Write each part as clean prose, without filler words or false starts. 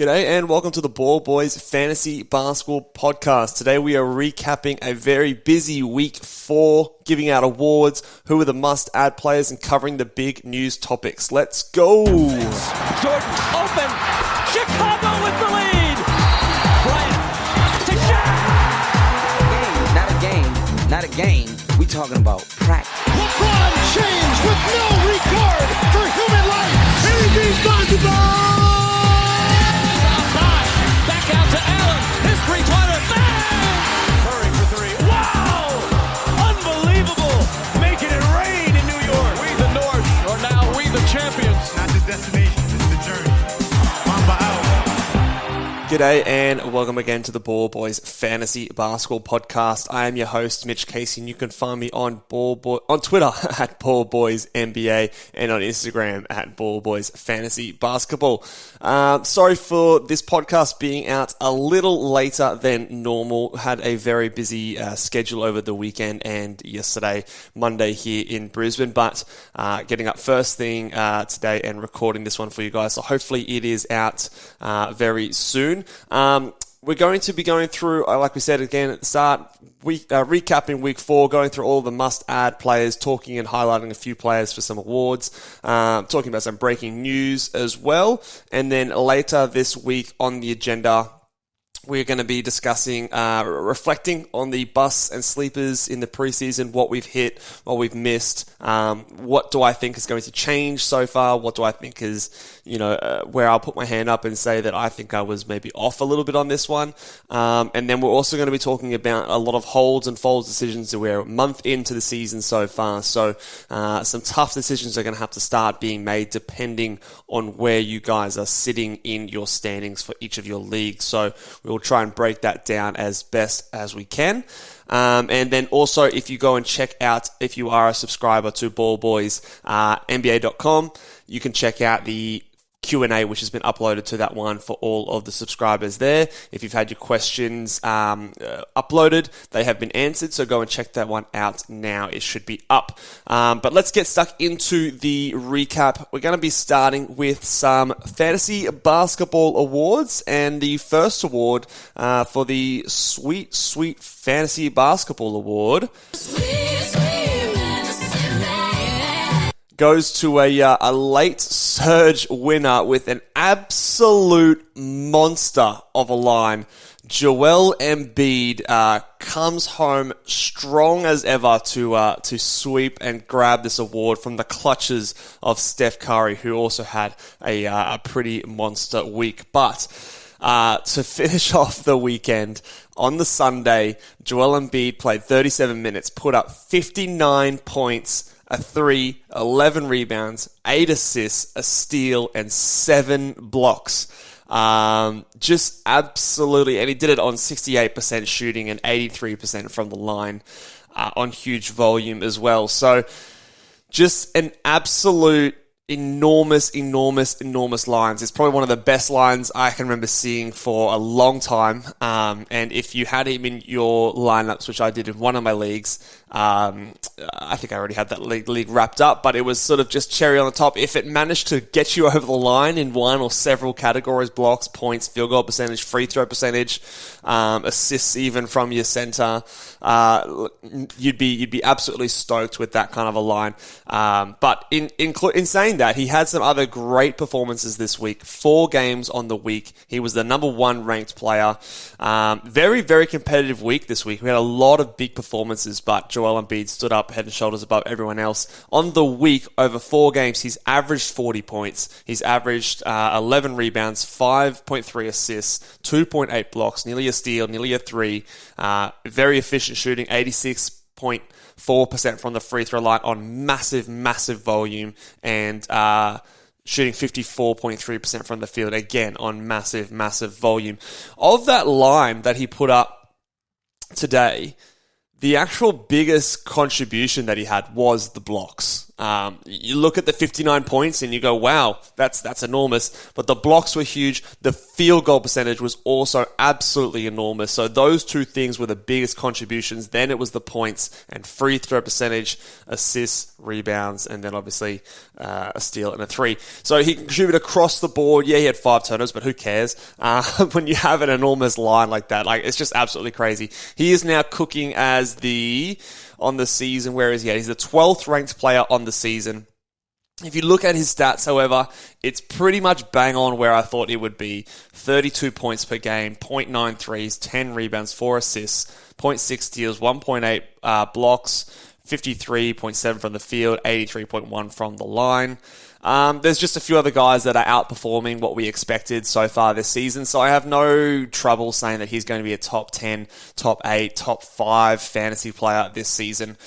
G'day and welcome to the Ball Boys Fantasy Basketball Podcast. Today we are recapping a very busy week 4, giving out awards, who are the must-add players, and covering the big news topics. Let's go! Jordan open. Chicago with the lead. Bryant to Shaq. Not a game. We talking about practice. LeBron James with no regard for human life. Anything's possible. Back out to Allen. His three-pointer. Bang! Curry for three. Wow! Unbelievable. Making it rain in New York. We the North are now we the champions. Not the destination, it's the journey. Mamba out. G'day and welcome again to the Ball Boys Fantasy Basketball Podcast. I am your host, Mitch Casey, and you can find me on Twitter at Ball Boys NBA and on Instagram at Ball Boys Fantasy Basketball. Sorry for this podcast being out a little later than normal. Had a very busy schedule over the weekend and yesterday, Monday here in Brisbane, but getting up first thing today and recording this one for you guys. So hopefully it is out very soon. We're going to be going through, like we said again at the start, recapping week 4, going through all the must-add players, talking and highlighting a few players for some awards, talking about some breaking news as well. And then later this week on the agenda, we're going to be discussing, reflecting on the busts and sleepers in the preseason, what we've hit, what we've missed, what do I think is going to change so far, what do I think is, where I'll put my hand up and say that I think I was maybe off a little bit on this one. And then we're also going to be talking about a lot of holds and folds decisions. We're a month into the season so far, so some tough decisions are going to have to start being made depending on where you guys are sitting in your standings for each of your leagues. So we'll try and break that down as best as we can. And then also, if you go and check out, if you are a subscriber to ballboysnba.com, you can check out the Q&A, which has been uploaded to that one for all of the subscribers there. If you've had your questions uploaded, they have been answered, so go and check that one out now. It should be up. But let's get stuck into the recap. We're going to be starting with some fantasy basketball awards, and the first award for the Sweet Fantasy Basketball Award goes to a late surge winner with an absolute monster of a line. Joel Embiid comes home strong as ever to sweep and grab this award from the clutches of Steph Curry, who also had a pretty monster week. But to finish off the weekend, on the Sunday, Joel Embiid played 37 minutes, put up 59 points, a 3, 11 rebounds, 8 assists, a steal, and 7 blocks. Just absolutely, and he did it on 68% shooting and 83% from the line, on huge volume as well. So just an absolute enormous lines. It's probably one of the best lines I can remember seeing for a long time. And if you had him in your lineups, which I did in one of my leagues, I think I already had that league wrapped up, but it was sort of just cherry on the top. If it managed to get you over the line in one or several categories, blocks, points, field goal percentage, free throw percentage, assists even from your center, you'd be absolutely stoked with that kind of a line. But in saying that, he had some other great performances this week. 4 games on the week. He was the number 1 ranked player. Very, very competitive week this week. We had a lot of big performances, but Joel Embiid stood up head and shoulders above everyone else. On the week, over 4 games, he's averaged 40 points. He's averaged 11 rebounds, 5.3 assists, 2.8 blocks, nearly a steal, nearly a 3. Very efficient shooting, 86.4% from the free throw line on massive volume, and shooting 54.3% from the field, again on massive volume. Of that line that he put up today, the actual biggest contribution that he had was the blocks. You look at the 59 points and you go, wow, that's enormous. But the blocks were huge. The field goal percentage was also absolutely enormous. So those two things were the biggest contributions. Then it was the points and free throw percentage, assists, rebounds, and then obviously a steal and a three. So he contributed across the board. Yeah, he had 5 turnovers, but who cares? When you have an enormous line like that, like it's just absolutely crazy. He is now cooking as on the season. Where is he at? He's the 12th ranked player on the season. If you look at his stats, however, it's pretty much bang on where I thought it would be. 32 points per game, 0.9 threes, 10 rebounds, 4 assists, 0.6 steals, 1.8 blocks, 53.7 from the field, 83.1 from the line. There's just a few other guys that are outperforming what we expected so far this season, so I have no trouble saying that he's going to be a top 10, top 8, top 5 fantasy player this season,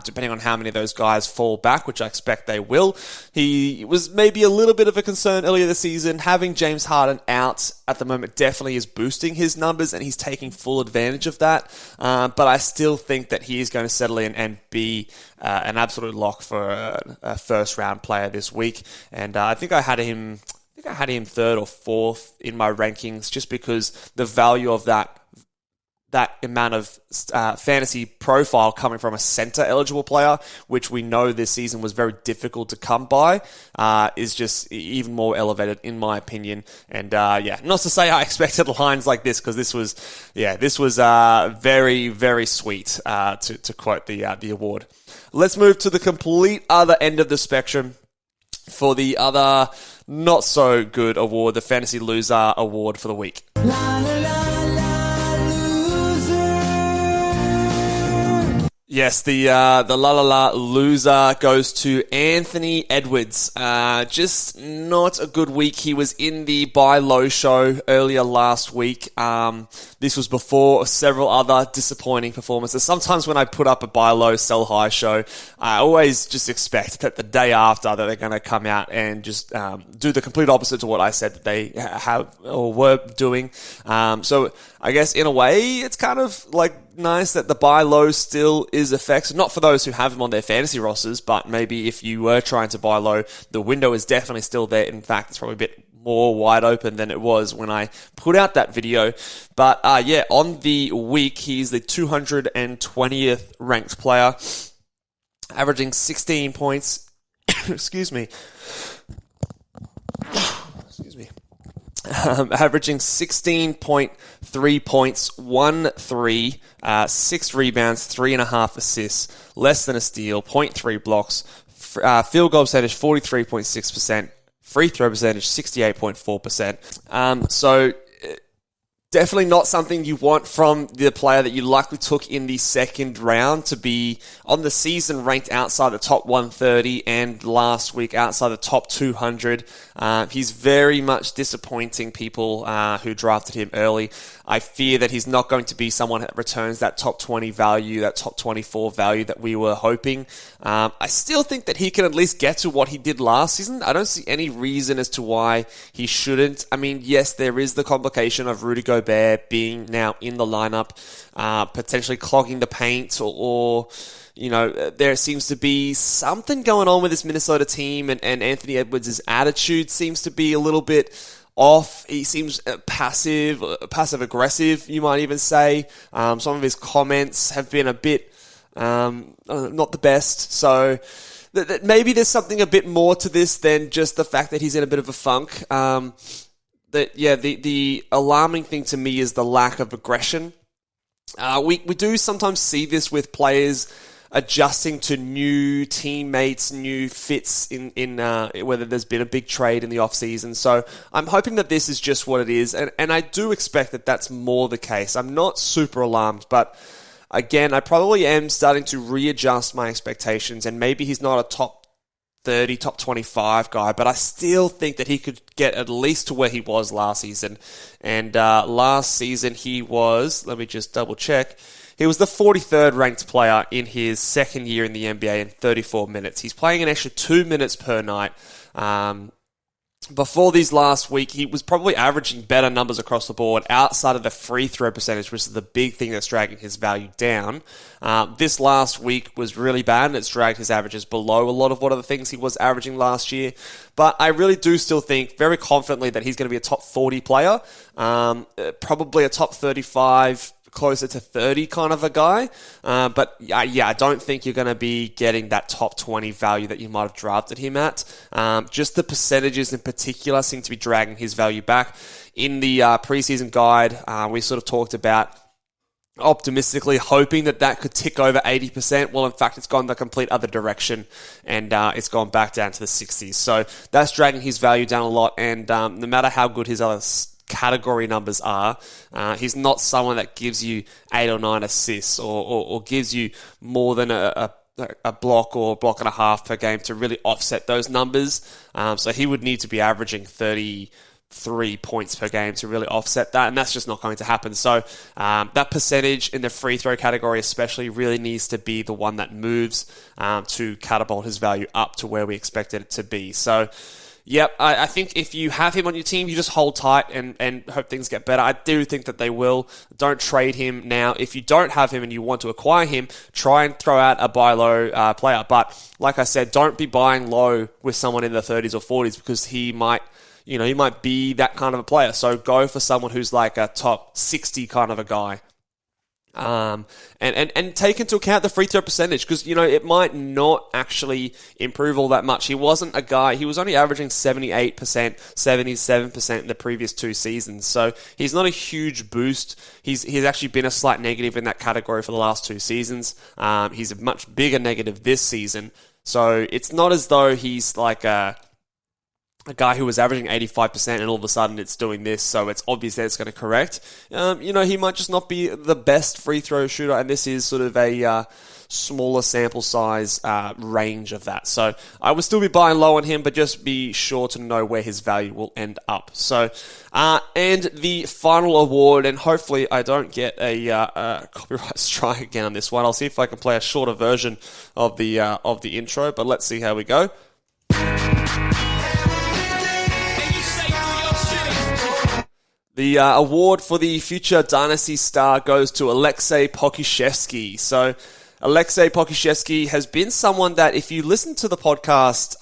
depending on how many of those guys fall back, which I expect they will. He was maybe a little bit of a concern earlier this season. Having James Harden out at the moment definitely is boosting his numbers, and he's taking full advantage of that, but I still think that he is going to settle in and be an absolute lock for a first-round player this week. And I think I had him third or fourth in my rankings, just because the value of that amount of fantasy profile coming from a center-eligible player, which we know this season was very difficult to come by, is just even more elevated in my opinion. And not to say I expected lines like this, because this was very, very sweet, to quote the award. Let's move to the complete other end of the spectrum for the other not so good award, the Fantasy Loser Award for the week. Yes, the La La La loser goes to Anthony Edwards. Just not a good week. He was in the buy low show earlier last week. This was before several other disappointing performances. Sometimes when I put up a buy low, sell high show, I always just expect that the day after that they're going to come out and just do the complete opposite to what I said that they have or were doing. So I guess in a way, it's kind of like nice that the buy low still is effective. Not for those who have him on their fantasy rosters, but maybe if you were trying to buy low, the window is definitely still there. In fact, it's probably a bit more wide open than it was when I put out that video. But on the week, he's the 220th ranked player, averaging 16 points. Excuse me. Averaging 16.3 points, 1 3, 6 rebounds, 3.5 assists, less than a steal, 0.3 blocks, field goal percentage 43.6%, free throw percentage 68.4%. So definitely not something you want from the player that you likely took in the second round to be on the season ranked outside the top 130 and last week outside the top 200. He's very much disappointing people who drafted him early. I fear that he's not going to be someone that returns that top 20 value, that top 24 value that we were hoping. I still think that he can at least get to what he did last season. I don't see any reason as to why he shouldn't. I mean, yes, there is the complication of Rudy Gobert being now in the lineup, potentially clogging the paint or there seems to be something going on with this Minnesota team, and Anthony Edwards' attitude seems to be a little bit off. He seems passive-aggressive, you might even say. Some of his comments have been a bit not the best. So maybe there's something a bit more to this than just the fact that he's in a bit of a funk. The alarming thing to me is the lack of aggression. We do sometimes see this with players adjusting to new teammates, new fits in whether there's been a big trade in the offseason. So I'm hoping that this is just what it is, and I do expect that that's more the case. I'm not super alarmed, but again, I probably am starting to readjust my expectations, and maybe he's not a top 30, top 25 guy, but I still think that he could get at least to where he was last season. And last season he was, let me just double check, he was the 43rd ranked player in his second year in the NBA in 34 minutes. He's playing an extra 2 minutes per night. before these last week, he was probably averaging better numbers across the board outside of the free throw percentage, which is the big thing that's dragging his value down. This last week was really bad, and it's dragged his averages below a lot of what other things he was averaging last year. But I really do still think very confidently that he's going to be a top 40 player, probably a top 35, closer to 30 kind of a guy. But I don't think you're going to be getting that top 20 value that you might have drafted him at. Just the percentages in particular seem to be dragging his value back. In the preseason guide, we sort of talked about optimistically hoping that could tick over 80%. Well, in fact, it's gone the complete other direction, and it's gone back down to the 60s. So that's dragging his value down a lot, and no matter how good his other category numbers are, he's not someone that gives you 8 or 9 assists or gives you more than a block or a block and a half per game to really offset those numbers. So he would need to be averaging 33 points per game to really offset that, and that's just not going to happen. So that percentage in the free throw category especially really needs to be the one that moves to catapult his value up to where we expected it to be. So yep, I think if you have him on your team, you just hold tight and hope things get better. I do think that they will. Don't trade him now. If you don't have him and you want to acquire him, try and throw out a buy low player. But like I said, don't be buying low with someone in the 30s or 40s because he might be that kind of a player. So go for someone who's like a top 60 kind of a guy. And take into account the free throw percentage because, it might not actually improve all that much. He wasn't a guy, he was only averaging 78%, 77% in the previous 2 seasons. So he's not a huge boost. He's actually been a slight negative in that category for the last 2 seasons. He's a much bigger negative this season. So it's not as though he's like a guy who was averaging 85% and all of a sudden it's doing this, so it's obvious that it's going to correct. He might just not be the best free throw shooter, and this is sort of a smaller sample size range of that. So I would still be buying low on him, but just be sure to know where his value will end up. So, and the final award, and hopefully I don't get a copyright strike again on this one. I'll see if I can play a shorter version of the intro, but let's see how we go. The award for the future Dynasty star goes to Alexei Pokusevski. So Alexei Pokusevski has been someone that if you listen to the podcast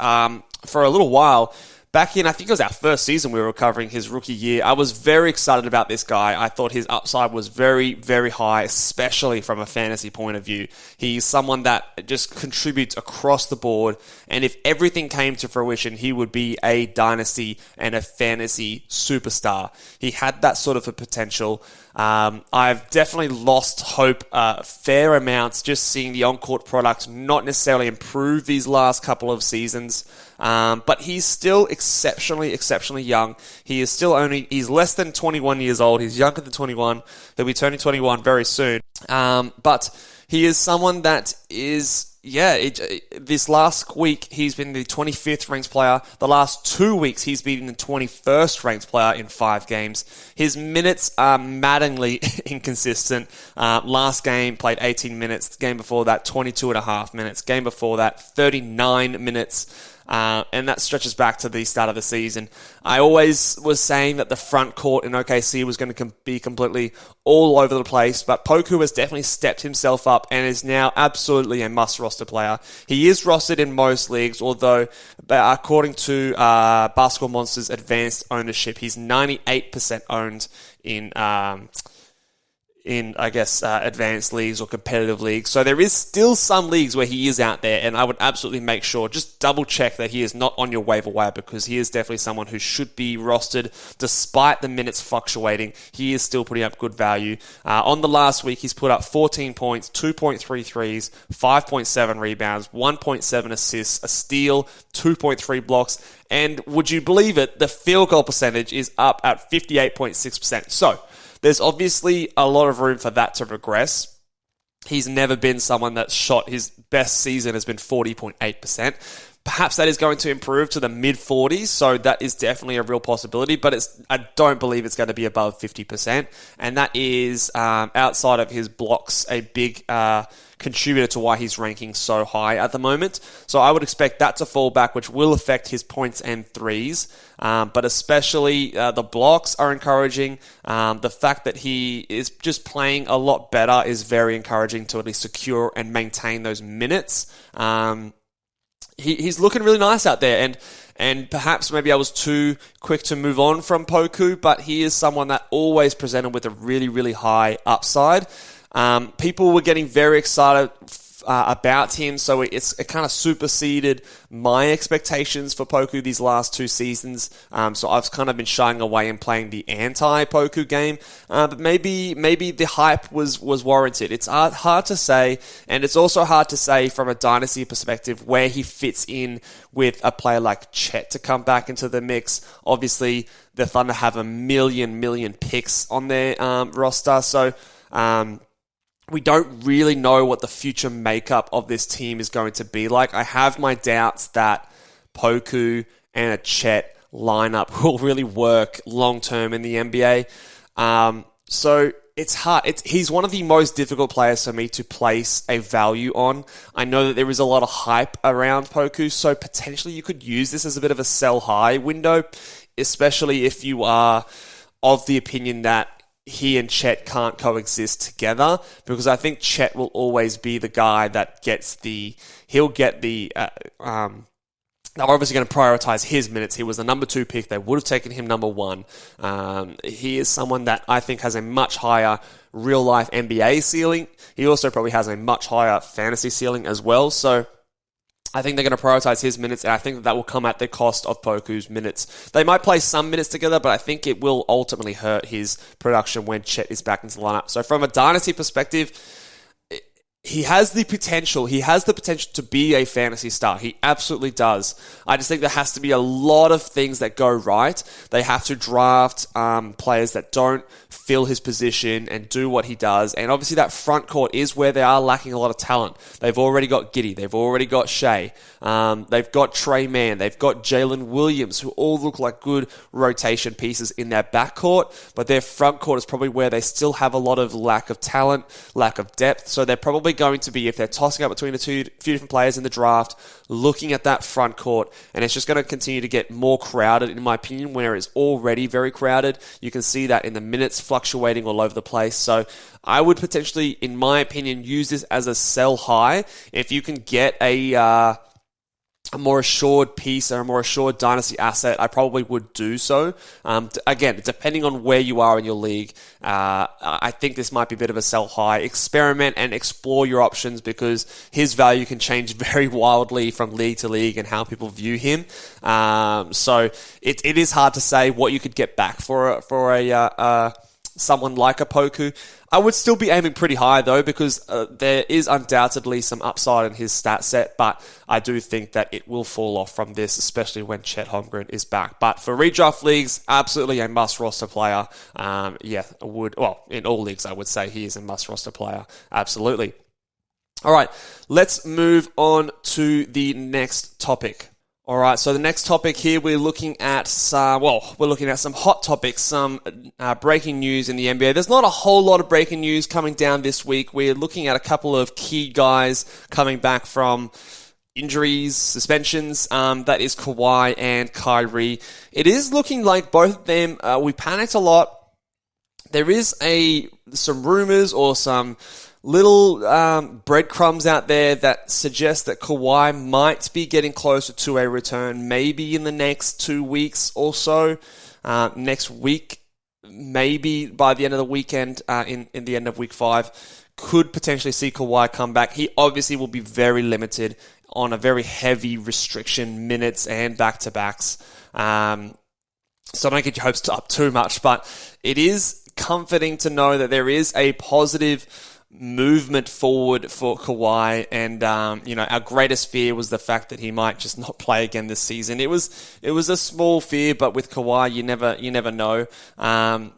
for a little while, back in, I think it was our first season we were covering his rookie year, I was very excited about this guy. I thought his upside was very, very high, especially from a fantasy point of view. He's someone that just contributes across the board, and if everything came to fruition, he would be a dynasty and a fantasy superstar. He had that sort of a potential. I've definitely lost hope fair amounts just seeing the on-court product not necessarily improve these last couple of seasons. But he's still exceptionally young. He's less than 21 years old. He's younger than 21. He'll be turning 21 very soon. But he is someone that is, this last week, he's been the 25th ranked player. The last 2 weeks, he's been the 21st ranked player in 5 games. His minutes are maddeningly inconsistent. Last game, played 18 minutes. The game before that, 22.5 minutes. Game before that, 39 minutes. And that stretches back to the start of the season. I always was saying that the front court in OKC was going to be completely all over the place, but Poku has definitely stepped himself up and is now absolutely a must-roster player. He is rostered in most leagues, although according to Basketball Monsters Advanced Ownership, he's 98% owned in advanced leagues or competitive leagues. So there is still some leagues where he is out there, and I would absolutely make sure, just double check that he is not on your waiver wire, because he is definitely someone who should be rostered. Despite the minutes fluctuating, he is still putting up good value. On the last week, he's put up 14 points, 2.3 threes, 5.7 rebounds, 1.7 assists, a steal, 2.3 blocks, and would you believe it, the field goal percentage is up at 58.6%. So there's obviously a lot of room for that to regress. He's never been someone that's shot. His best season has been 40.8%. Perhaps that is going to improve to the mid-40s, so that is definitely a real possibility, but I don't believe it's going to be above 50%, and that is, outside of his blocks, a big contributor to why he's ranking so high at the moment. So I would expect that to fall back, which will affect his points and threes, but especially the blocks are encouraging. The fact that he is just playing a lot better is very encouraging to at least secure and maintain those minutes. He's looking really nice out there, and perhaps maybe I was too quick to move on from Poku, but he is someone that always presented with a really, really high upside. People were getting very excited about him, so it kind of superseded my expectations for Poku these last 2 seasons. So I've kind of been shying away and playing the anti-Poku game, but maybe the hype was warranted. It's hard to say, and it's also hard to say from a dynasty perspective where he fits in with a player like Chet to come back into the mix. Obviously, the Thunder have a million picks on their roster, so we don't really know what the future makeup of this team is going to be like. I have my doubts that Poku and a Chet lineup will really work long-term in the NBA. So it's hard. He's one of the most difficult players for me to place a value on. I know that there is a lot of hype around Poku, so potentially you could use this as a bit of a sell-high window, especially if you are of the opinion that he and Chet can't coexist together, because I think Chet will always be the guy that he'll get the, they're obviously going to prioritize his minutes. He was the number 2 pick. They would have taken him number 1. He is someone that I think has a much higher real-life NBA ceiling. He also probably has a much higher fantasy ceiling as well. So I think they're going to prioritize his minutes, and I think that will come at the cost of Poku's minutes. They might play some minutes together, but I think it will ultimately hurt his production when Chet is back into the lineup. So from a dynasty perspective, he has the potential. He has the potential to be a fantasy star. He absolutely does. I just think there has to be a lot of things that go right. They have to draft players that don't fill his position and do what he does. And obviously that front court is where they are lacking a lot of talent. They've already got Giddey. They've already got Shea. They've got Trey Mann. They've got Jalen Williams, who all look like good rotation pieces in their backcourt. But their front court is probably where they still have a lot of lack of talent, lack of depth. So they're probably going to be, if they're tossing up between a few different players in the draft, looking at that front court, and it's just going to continue to get more crowded, in my opinion, where it's already very crowded. You can see that in the minutes fluctuating all over the place. So I would potentially, in my opinion, use this as a sell high. If you can get a more assured piece or a more assured dynasty asset, I probably would do so. Again, depending on where you are in your league, I think this might be a bit of a sell high. Experiment and explore your options, because his value can change very wildly from league to league and how people view him. So it is hard to say what you could get back for someone like a Poku. I would still be aiming pretty high, though, because there is undoubtedly some upside in his stat set, but I do think that it will fall off from this, especially when Chet Holmgren is back. But for redraft leagues, absolutely a must-roster player. In all leagues, I would say he is a must-roster player. Absolutely. All right, let's move on to the next topic. All right, so the next topic here, we're looking at some hot topics, some breaking news in the NBA. There's not a whole lot of breaking news coming down this week. We're looking at a couple of key guys coming back from injuries, suspensions. That is Kawhi and Kyrie. It is looking like both of them, we panicked a lot. There is some rumors or some little breadcrumbs out there that suggest that Kawhi might be getting closer to a return, maybe in the next 2 weeks or so. Next week, maybe by the end of the weekend, in the end of week 5, could potentially see Kawhi come back. He obviously will be very limited on a very heavy restriction, minutes and back-to-backs. So don't get your hopes up too much, but it is comforting to know that there is a positive movement forward for Kawhi, and our greatest fear was the fact that he might just not play again this season. It was a small fear, but with Kawhi, you never know. I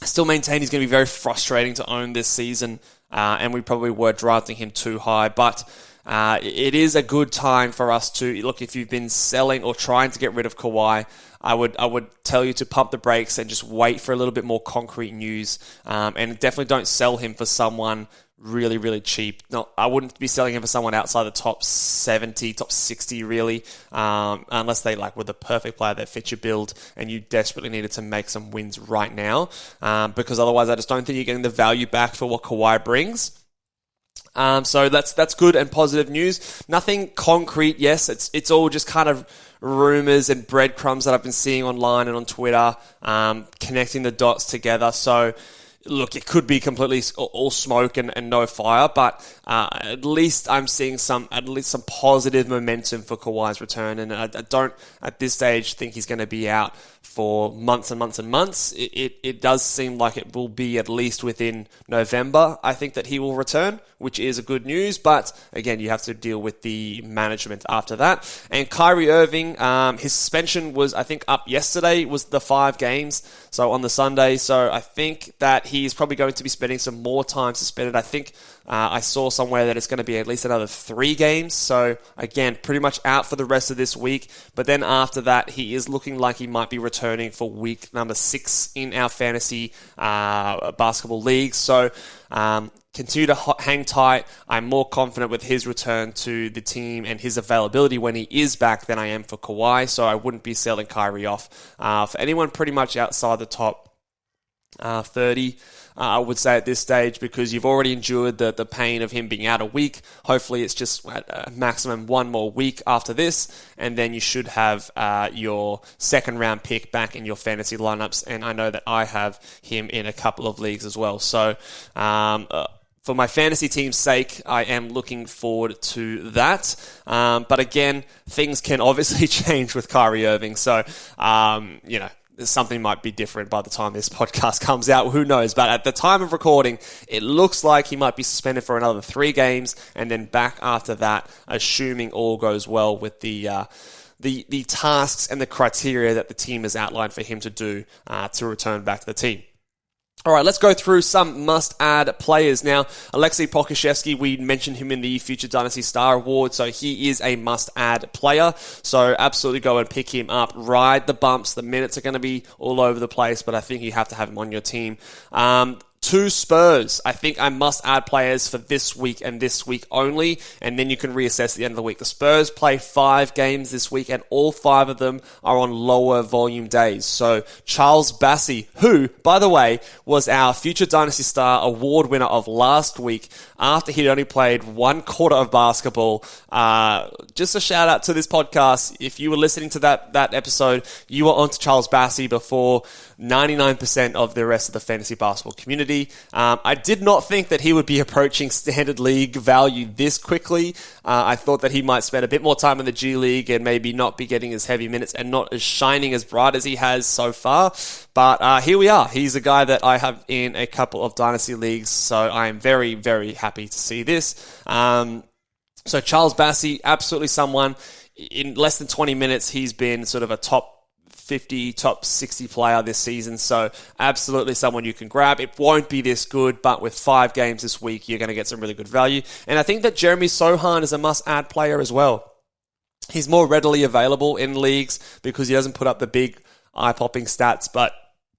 still maintain he's going to be very frustrating to own this season, and we probably were drafting him too high. But it is a good time for us to look. If you've been selling or trying to get rid of Kawhi, I would tell you to pump the brakes and just wait for a little bit more concrete news. And definitely don't sell him for someone really, really cheap. No, I wouldn't be selling him for someone outside the top 70, top 60, really, unless they were the perfect player that fits your build and you desperately needed to make some wins right now. Because otherwise, I just don't think you're getting the value back for what Kawhi brings. So that's good and positive news. Nothing concrete. Yes, it's all just kind of rumors and breadcrumbs that I've been seeing online and on Twitter, connecting the dots together. So look, it could be completely all smoke and no fire, but at least I'm seeing some positive momentum for Kawhi's return, and I don't at this stage think he's going to be out for months and months and months. It does seem like it will be at least within November. I think that he will return, which is a good news, but again, you have to deal with the management after that. And Kyrie Irving, his suspension was, I think, up yesterday, was the 5 games, so on the Sunday, so I think that he's probably going to be spending some more time suspended. I think I saw somewhere that it's going to be at least another 3 games. So again, pretty much out for the rest of this week. But then after that, he is looking like he might be returning for week number 6 in our fantasy basketball leagues. So continue to hang tight. I'm more confident with his return to the team and his availability when he is back than I am for Kawhi. So I wouldn't be selling Kyrie off. For anyone pretty much outside the top 30, I would say at this stage, because you've already endured the pain of him being out a week. Hopefully it's just a maximum 1 more week after this, and then you should have your second round pick back in your fantasy lineups, and I know that I have him in a couple of leagues as well. So for my fantasy team's sake, I am looking forward to that. But again, things can obviously change with Kyrie Irving, so something might be different by the time this podcast comes out. Who knows? But at the time of recording, it looks like he might be suspended for another 3 games and then back after that, assuming all goes well with the tasks and the criteria that the team has outlined for him to do to return back to the team. All right, let's go through some must-add players. Now, Alexei Pokusevski, we mentioned him in the Future Dynasty Star Award, so he is a must-add player. So absolutely go and pick him up. Ride the bumps. The minutes are going to be all over the place, but I think you have to have him on your team. 2 Spurs. I think I must add players for this week and this week only, and then you can reassess at the end of the week. The Spurs play 5 games this week, and all 5 of them are on lower volume days. So Charles Bassey, who, by the way, was our Future Dynasty Star Award winner of last week after he'd only played 1 quarter of basketball. Just a shout out to this podcast. If you were listening to that episode, you were on to Charles Bassey before 99% of the rest of the fantasy basketball community. I did not think that he would be approaching standard league value this quickly. I thought that he might spend a bit more time in the G League and maybe not be getting as heavy minutes and not as shining as bright as he has so far. But here we are. He's a guy that I have in a couple of dynasty leagues, so I am very, very happy to see this. So Charles Bassey, absolutely someone. In less than 20 minutes, he's been sort of a top 50, top 60 player this season, so absolutely someone you can grab. It won't be this good, but with 5 games this week, you're going to get some really good value. And I think that Jeremy Sohan is a must-add player as well. He's more readily available in leagues because he doesn't put up the big eye-popping stats, but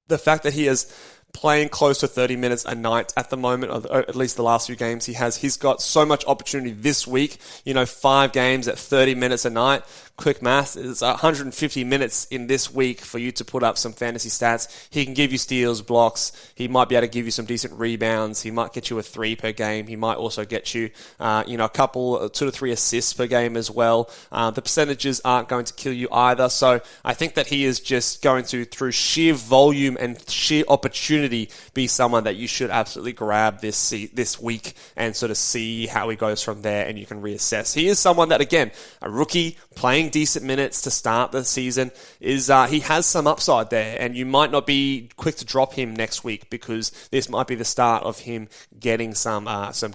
the fact that he is playing close to 30 minutes a night at the moment, or at least the last few games he's got so much opportunity this week. 5 games at 30 minutes a night. Quick math, it's 150 minutes in this week for you to put up some fantasy stats. He can give you steals, blocks. He might be able to give you some decent rebounds. He might get you a 3 per game. He might also get you, a couple, 2 to 3 assists per game as well. The percentages aren't going to kill you either. So I think that he is just going to, through sheer volume and sheer opportunity, be someone that you should absolutely grab this week and sort of see how he goes from there, and you can reassess. He is someone that, again, a rookie playing decent minutes to start the season, is he has some upside there, and you might not be quick to drop him next week because this might be the start of him getting some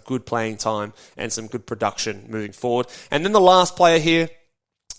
good playing time and some good production moving forward. And then the last player here,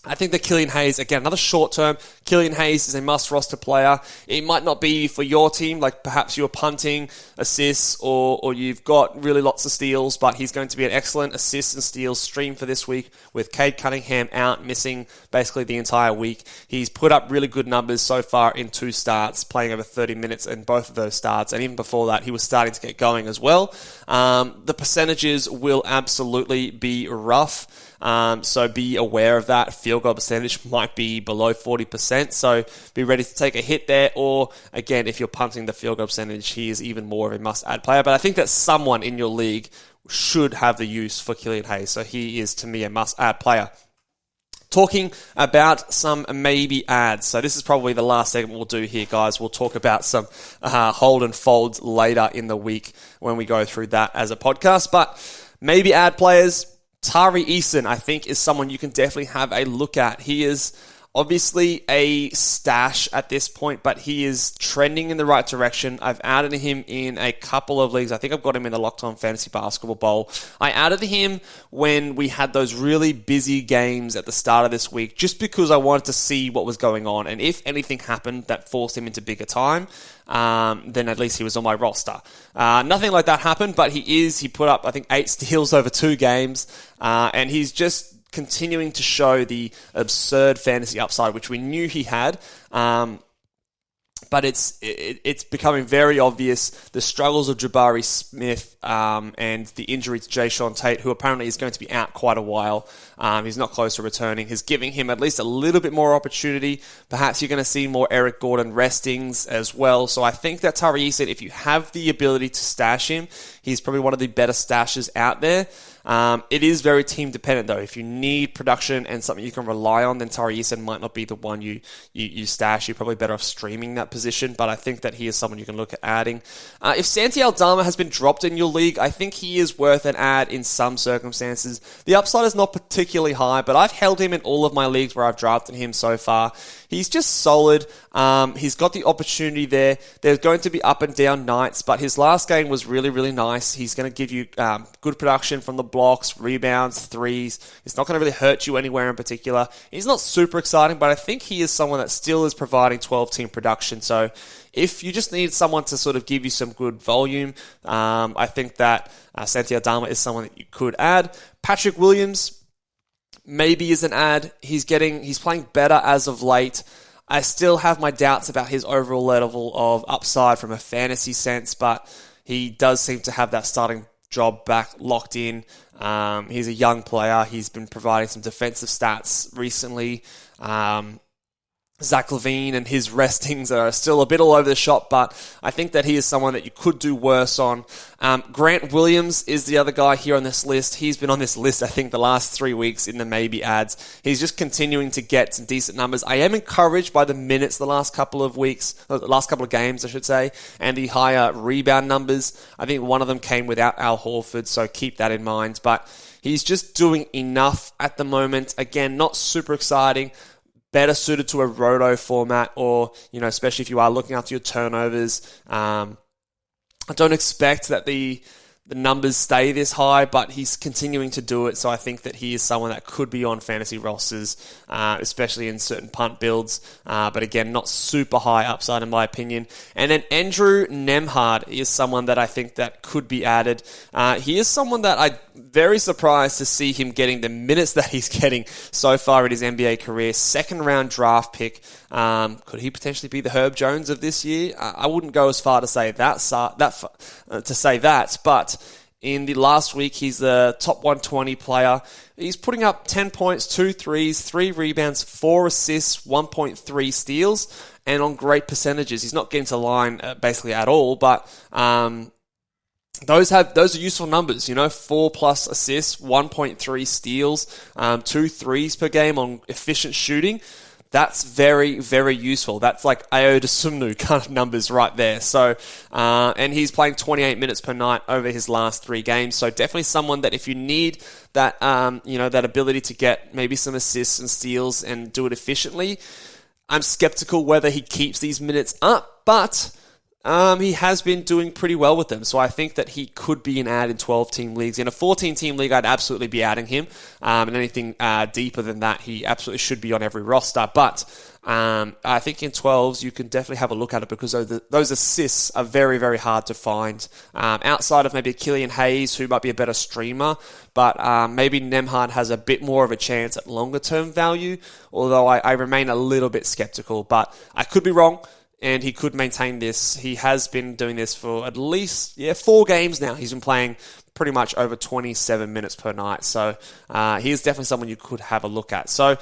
I think that Killian Hayes, again, another short term. Killian Hayes is a must-roster player. It might not be for your team, like perhaps you're punting, assists, or you've got really lots of steals, but he's going to be an excellent assist and steals stream for this week with Cade Cunningham out, missing basically the entire week. He's put up really good numbers so far in 2 starts, playing over 30 minutes in both of those starts, and even before that, he was starting to get going as well. The percentages will absolutely be rough. So be aware of that. Field goal percentage might be below 40%, so be ready to take a hit there. Or, again, if you're punting the field goal percentage, he is even more of a must-add player. But I think that someone in your league should have the use for Killian Hayes, so he is, to me, a must-add player. Talking about some maybe ads. So this is probably the last segment we'll do here, guys. We'll talk about some hold and folds later in the week when we go through that as a podcast. But maybe add players. Tari Eason, I think, is someone you can definitely have a look at. He is obviously a stash at this point, but he is trending in the right direction. I've added him in a couple of leagues. I think I've got him in the Locked On Fantasy Basketball Bowl. I added him when we had those really busy games at the start of this week, just because I wanted to see what was going on. And if anything happened that forced him into bigger time, then at least he was on my roster. Nothing like that happened, but he put up, I think, 8 steals over 2 games, and he's just continuing to show the absurd fantasy upside, which we knew he had. But it's becoming very obvious the struggles of Jabari Smith and the injury to Jayshawn Tate, who apparently is going to be out quite a while. He's not close to returning. He's giving him at least a little bit more opportunity. Perhaps you're going to see more Eric Gordon restings as well. So I think that Tari said if you have the ability to stash him, he's probably one of the better stashes out there. It is very team dependent though. If you need production and something you can rely on, then Tari Eason might not be the one you stash. You're probably better off streaming that position, but I think that he is someone you can look at adding. If Santi Aldama has been dropped in your league, I think he is worth an add in some circumstances. The upside is not particularly high, but I've held him in all of my leagues where I've drafted him so far. He's just solid. He's got the opportunity there. There's going to be up and down nights, but his last game was really, really nice. He's going to give you good production from the blocks, rebounds, threes. It's not going to really hurt you anywhere in particular. He's not super exciting, but I think he is someone that still is providing 12-team production. So if you just need someone to sort of give you some good volume, I think that Santi Aldama is someone that you could add. Patrick Williams maybe is an ad. He's playing better as of late. I still have my doubts about his overall level of upside from a fantasy sense, but he does seem to have that starting job back locked in. He's a young player. He's been providing some defensive stats recently. Zach LaVine and his restings are still a bit all over the shop, but I think that he is someone that you could do worse on. Grant Williams is the other guy here on this list. He's been on this list, I think, the last 3 weeks in the maybe ads. He's just continuing to get some decent numbers. I am encouraged by the minutes the last couple of games, I should say, and the higher rebound numbers. I think one of them came without Al Horford, so keep that in mind. But he's just doing enough at the moment. Again, not super exciting. Better suited to a roto format, or, especially if you are looking after your turnovers. I don't expect that the numbers stay this high, but he's continuing to do it, so I think that he is someone that could be on fantasy rosters, especially in certain punt builds, but again, not super high upside in my opinion. And then Andrew Nembhard is someone that I think that could be added. He is someone that I'm very surprised to see him getting the minutes that he's getting so far in his NBA career. 2nd round draft pick. Could he potentially be the Herb Jones of this year? I wouldn't go as far to say that, but in the last week, he's the top 120 player. He's putting up 10 points, 2 threes, 3 rebounds, 4 assists, 1.3 steals, and on great percentages. He's not getting to the line basically at all, but those are useful numbers, 4+ assists, 1.3 steals, 2 threes per game on efficient shooting. That's very, very useful. That's like Ayo Dosunmu kind of numbers right there. So, and he's playing 28 minutes per night over his last 3 games. So definitely someone that if you need that, that ability to get maybe some assists and steals and do it efficiently, I'm skeptical whether he keeps these minutes up, but He has been doing pretty well with them, so I think that he could be an ad in 12-team leagues. In a 14-team league, I'd absolutely be adding him, and anything deeper than that, he absolutely should be on every roster. But I think in 12s, you can definitely have a look at it because those assists are very, very hard to find. Outside of maybe Killian Hayes, who might be a better streamer, but maybe Nembhard has a bit more of a chance at longer-term value, although I remain a little bit skeptical. But I could be wrong, and he could maintain this. He has been doing this for at least 4 games now. He's been playing pretty much over 27 minutes per night. So he is definitely someone you could have a look at. So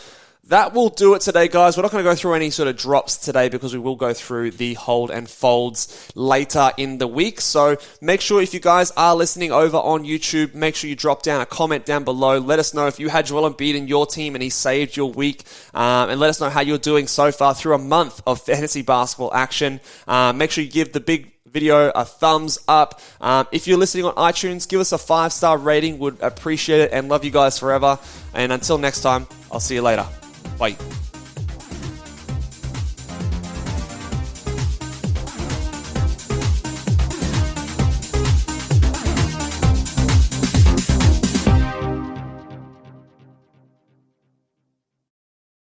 that will do it today, guys. We're not going to go through any sort of drops today because we will go through the hold and folds later in the week. So make sure if you guys are listening over on YouTube, make sure you drop down a comment down below. Let us know if you had Joel Embiid in your team and he saved your week. And let us know how you're doing so far through a month of fantasy basketball action. Make sure you give the big video a thumbs up. If you're listening on iTunes, give us a 5-star rating. Would appreciate it and love you guys forever. And until next time, I'll see you later. Bye.